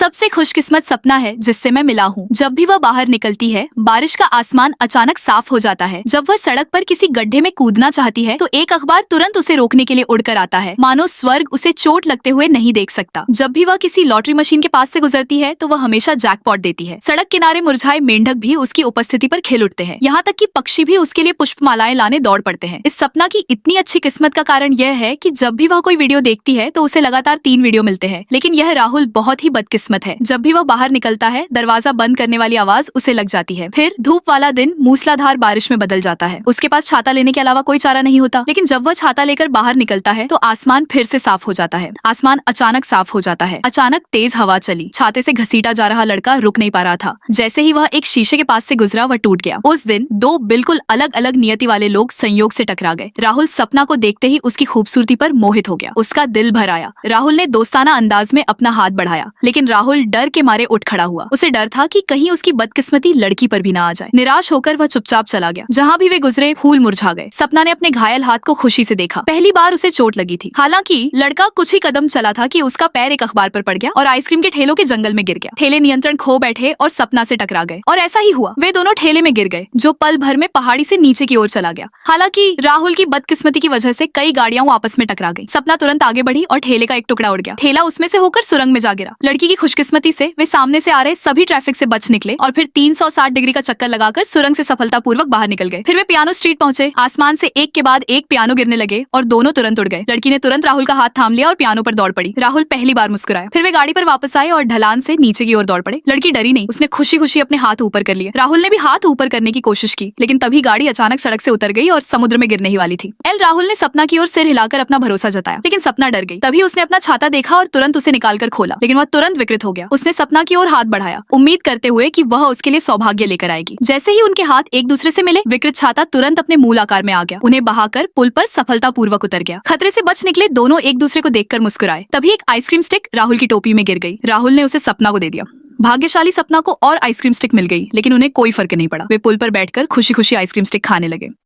सबसे खुशकिस्मत सपना है जिससे मैं मिला हूँ। जब भी वह बाहर निकलती है, बारिश का आसमान अचानक साफ हो जाता है। जब वह सड़क पर किसी गड्ढे में कूदना चाहती है तो एक अखबार तुरंत उसे रोकने के लिए उड़कर आता है, मानो स्वर्ग उसे चोट लगते हुए नहीं देख सकता। जब भी वह किसी लॉटरी मशीन के पास से गुजरती है तो वह हमेशा जैकपॉट देती है। सड़क किनारे मुरझाए मेंढक भी उसकी उपस्थिति पर खिल उठते हैं। यहाँ तक कि पक्षी भी उसके लिए पुष्पमालाएं लाने दौड़ पड़ते हैं। इस सपना की इतनी अच्छी किस्मत का कारण यह है कि जब भी वह कोई वीडियो देखती है तो उसे लगातार 3 वीडियो मिलते हैं। लेकिन यह राहुल बहुत ही बदकिस्मत है। जब भी वह बाहर निकलता है, दरवाजा बंद करने वाली आवाज उसे लग जाती है। फिर धूप वाला दिन मूसलाधार बारिश में बदल जाता है। उसके पास छाता लेने के अलावा कोई चारा नहीं होता। लेकिन जब वह छाता लेकर बाहर निकलता है तो आसमान फिर से साफ हो जाता है। आसमान अचानक साफ हो जाता है। अचानक तेज हवा चली। छाते से घसीटा जा रहा लड़का रुक नहीं पा रहा था। जैसे ही वह एक शीशे के पास से गुजरा, वह टूट गया। उस दिन 2 बिल्कुल अलग अलग नियति वाले लोग संयोग से टकरा गए। राहुल सपना को देखते ही उसकी खूबसूरती पर मोहित हो गया। उसका दिल भर आया। राहुल ने दोस्ताना अंदाज में अपना हाथ बढ़ाया, लेकिन राहुल डर के मारे उठ खड़ा हुआ। उसे डर था कि कहीं उसकी बदकिस्मती लड़की पर भी ना आ जाए। निराश होकर वह चुपचाप चला गया। जहाँ भी वे गुजरे, फूल मुरझा गए। सपना ने अपने घायल हाथ को खुशी से देखा। पहली बार उसे चोट लगी थी। हालांकि लड़का कुछ ही कदम चला था कि उसका पैर एक अखबार पर पड़ गया और आइसक्रीम के ठेलों के जंगल में गिर गया। ठेले नियंत्रण खो बैठे और सपना से टकरा गए। और ऐसा ही हुआ। वे दोनों ठेले में गिर गए, जो पल भर में पहाड़ी से नीचे की ओर चला गया। हालांकि राहुल की बदकिस्मती की वजह से कई गाड़ियां आपस में टकरा गई। सपना तुरंत आगे बढ़ी और ठेले का एक टुकड़ा उड़ गया। ठेला उसमें से होकर सुरंग में जा गिरा। लड़की की खुशकिस्मती से वे सामने से आ रहे सभी ट्रैफिक से बच निकले और फिर 360 डिग्री का चक्कर लगाकर सुरंग से सफलतापूर्वक बाहर निकल गए। फिर वे पियानो स्ट्रीट पहुंचे। आसमान से एक के बाद एक पियानो गिरने लगे और दोनों तुरंत उड़ गए। लड़की ने तुरंत राहुल का हाथ थाम लिया और पियानो पर दौड़ पड़ी। राहुल पहली बार मुस्कुराया। फिर वे गाड़ी पर वापस आए और ढलान से नीचे की ओर दौड़ पड़े। लड़की डरी नहीं। उसने खुशी खुशी अपने हाथ ऊपर कर लिए। राहुल ने भी हाथ ऊपर करने की कोशिश की, लेकिन तभी गाड़ी अचानक सड़क से उतर गई और समुद्र में गिरने ही वाली थी। राहुल ने सपना की ओर सिर हिलाकर अपना भरोसा जताया, लेकिन सपना डर गई। तभी उसने अपना छाता देखा और तुरंत उसे निकालकर खोला, लेकिन वह तुरंत विकृत हो गया। उसने सपना की ओर हाथ बढ़ाया, उम्मीद करते हुए कि वह उसके लिए सौभाग्य लेकर आएगी। जैसे ही उनके हाथ एक दूसरे से मिले, विकृत छाता तुरंत अपने मूल आकार में आ गया। उन्हें बहाकर पुल पर सफलतापूर्वक उतर गया। खतरे से बच निकले दोनों एक दूसरे को देखकर मुस्कुराए। तभी एक आइसक्रीम स्टिक राहुल की टोपी में गिर गई। राहुल ने उसे सपना को दे दिया। भाग्यशाली सपना को और आइसक्रीम स्टिक मिल गई, लेकिन उन्हें कोई फर्क नहीं पड़ा। वे पुल पर बैठकर खुशी खुशी आइसक्रीम स्टिक खाने लगे।